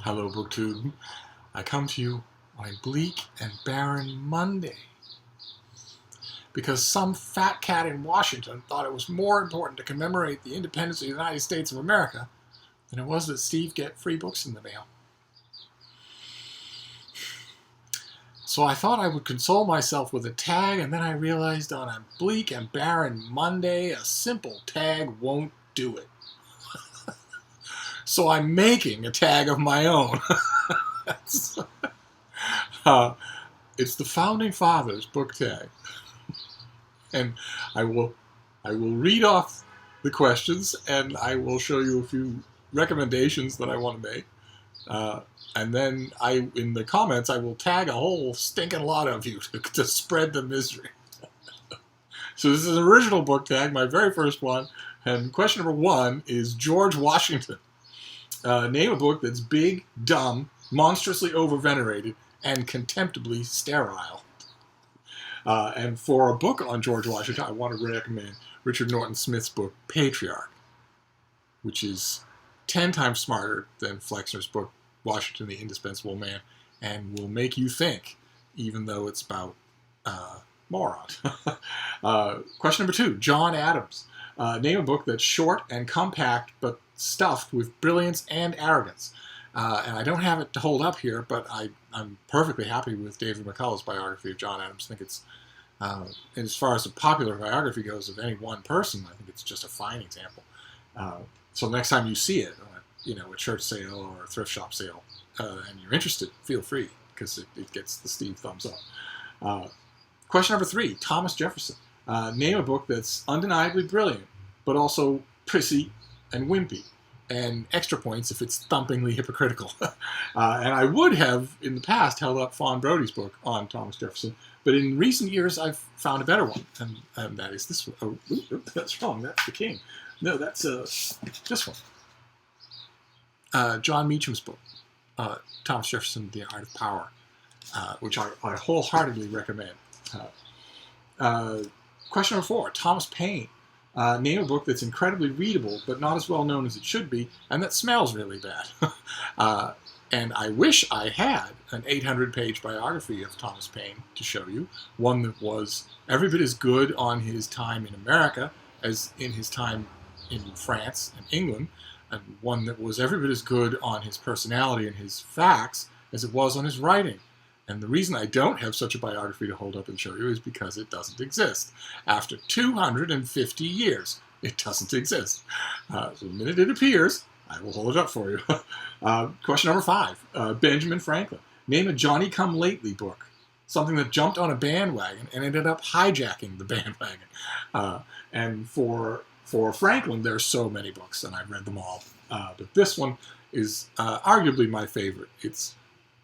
Hello, BookTube. I come to you on a bleak and barren Monday because some fat cat in Washington thought it was more important to commemorate the independence of the United States of America than it was that Steve get free books in the mail. So I thought I would console myself with a tag, and then I realized on a bleak and barren Monday, a simple tag won't do it. So I'm making a tag of my own. It's the Founding Fathers book tag. And I will read off the questions, and I will show you a few recommendations that I want to make. And then in the comments, I will tag a whole stinking lot of you to spread the misery. So this is an original book tag, my very first one. And question number 1 is George Washington. Name a book that's big, dumb, monstrously over-venerated, and contemptibly sterile. And for a book on George Washington, I want to recommend Richard Norton Smith's book, Patriarch, which is 10 times smarter than Flexner's book, Washington, the Indispensable Man, and will make you think, even though it's about morons. Question number 2, John Adams. Name a book that's short and compact, but stuffed with brilliance and arrogance. And I don't have it to hold up here, but I'm perfectly happy with David McCullough's biography of John Adams. I think it's, as far as a popular biography goes of any one person, I think it's just a fine example. So next time you see it, a church sale or a thrift shop sale, and you're interested, feel free, because it gets the Steve thumbs up. Question number 3, Thomas Jefferson. Name a book that's undeniably brilliant, but also prissy and wimpy, and extra points if it's thumpingly hypocritical. And I would have, in the past, held up Fawn Brody's book on Thomas Jefferson, but in recent years, I've found a better one, and that is this one. Oh, that's wrong. That's the King. No, that's this one. John Meacham's book, Thomas Jefferson, The Art of Power, which I wholeheartedly recommend. Question number 4, Thomas Paine. Name a book that's incredibly readable, but not as well known as it should be, and that smells really bad. And I wish I had an 800-page biography of Thomas Paine to show you, one that was every bit as good on his time in America as in his time in France and England, and one that was every bit as good on his personality and his facts as it was on his writing. And the reason I don't have such a biography to hold up and show you is because it doesn't exist. After 250 years, it doesn't exist. So the minute it appears, I will hold it up for you. Question number 5, Benjamin Franklin. Name a Johnny-come-lately book, something that jumped on a bandwagon and ended up hijacking the bandwagon. And for Franklin, there are so many books, and I've read them all. But this one is arguably my favorite. It's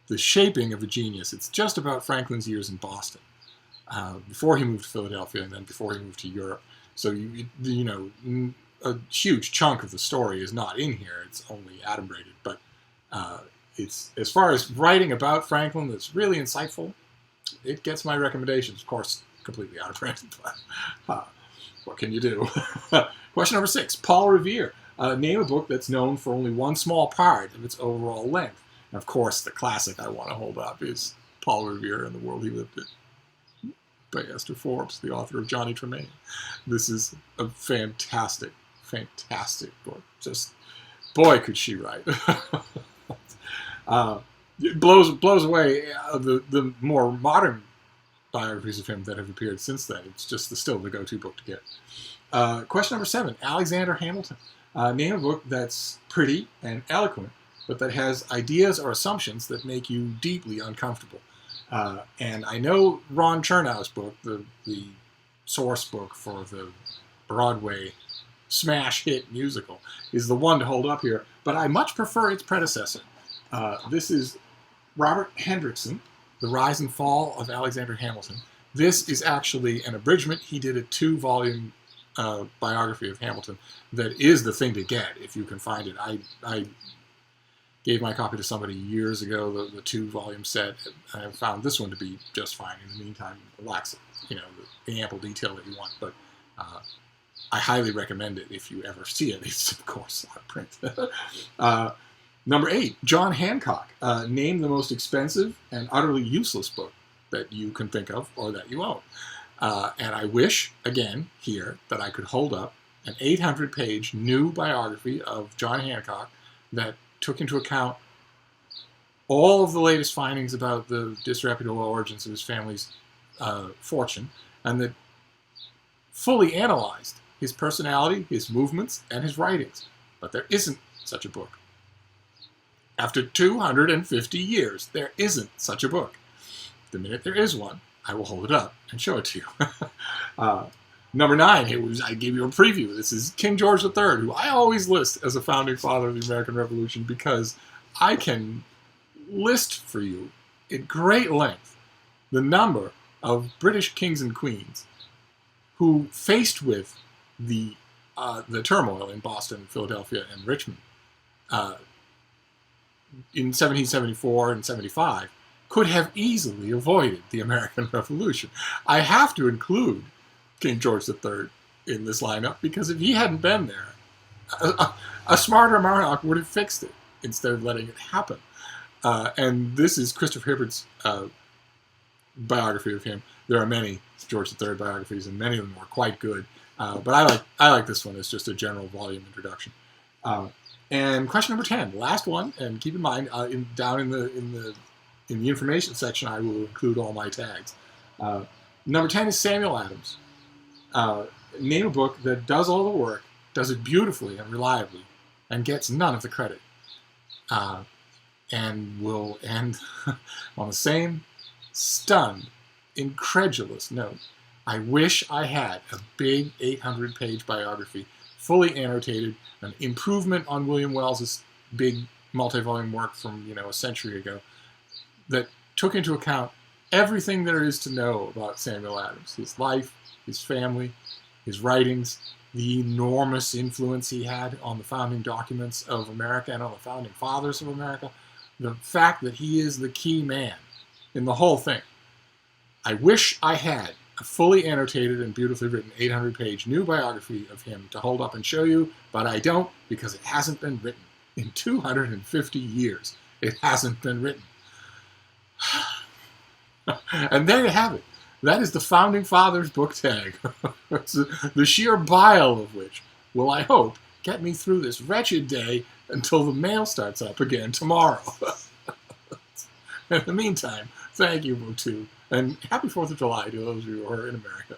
The Shaping of a Genius. It's just about Franklin's years in Boston, before he moved to Philadelphia and then before he moved to Europe. So, a huge chunk of the story is not in here. It's only adumbrated. But it's, as far as writing about Franklin that's really insightful, it gets my recommendations. Of course, completely out of print, but what can you do? Question number 6, Paul Revere. Name a book that's known for only one small part of its overall length. And of course, the classic I want to hold up is Paul Revere and the World He Lived in, by Esther Forbes, the author of Johnny Tremaine. This is a fantastic, fantastic book. Just, boy, could she write. It blows away the more modern biographies of him that have appeared since then. It's just still the go-to book to get. Question number 7, Alexander Hamilton. Name a book that's pretty and eloquent, but that has ideas or assumptions that make you deeply uncomfortable. And I know Ron Chernow's book, the source book for the Broadway smash hit musical, is the one to hold up here, but I much prefer its predecessor. This is Robert Hendrickson, The Rise and Fall of Alexander Hamilton. This is actually an abridgment. He did a 2-volume biography of Hamilton that is the thing to get if you can find it. I gave my copy to somebody years ago, the 2-volume set. I found this one to be just fine. In the meantime, relax, the ample detail that you want. But I highly recommend it if you ever see it. It's, of course, out of print. Number 8, John Hancock. Name the most expensive and utterly useless book that you can think of or that you own. And I wish, again, here, that I could hold up an 800-page new biography of John Hancock that took into account all of the latest findings about the disreputable origins of his family's fortune, and that fully analyzed his personality, his movements, and his writings. But there isn't such a book. After 250 years, there isn't such a book. The minute there is one, I will hold it up and show it to you. Number 9, I gave you a preview. This is King George III, who I always list as a founding father of the American Revolution because I can list for you at great length the number of British kings and queens who, faced with the turmoil in Boston, Philadelphia, and Richmond in 1774 and 75, could have easily avoided the American Revolution. I have to include King George III in this lineup because if he hadn't been there, a smarter monarch would have fixed it instead of letting it happen. And this is Christopher Hibbert's biography of him. There are many George III biographies, and many of them are quite good. But I like this one as just a general volume introduction. And question number 10, last one, and keep in mind, down in the information section, I will include all my tags. Number 10 is Samuel Adams. Name a book that does all the work, does it beautifully and reliably, and gets none of the credit. And will end on the same stunned, incredulous note. I wish I had a big 800-page biography, fully annotated, an improvement on William Wells's big multi-volume work from a century ago, that took into account everything there is to know about Samuel Adams, his life, his family, his writings, the enormous influence he had on the founding documents of America and on the founding fathers of America, the fact that he is the key man in the whole thing. I wish I had a fully annotated and beautifully written 800-page new biography of him to hold up and show you, but I don't because it hasn't been written. In 250 years, it hasn't been written. And there you have it. That is the Founding Fathers book tag. The sheer bile of which will, I hope, get me through this wretched day until the mail starts up again tomorrow. In the meantime, thank you, Motu, and happy 4th of July to those of you who are in America.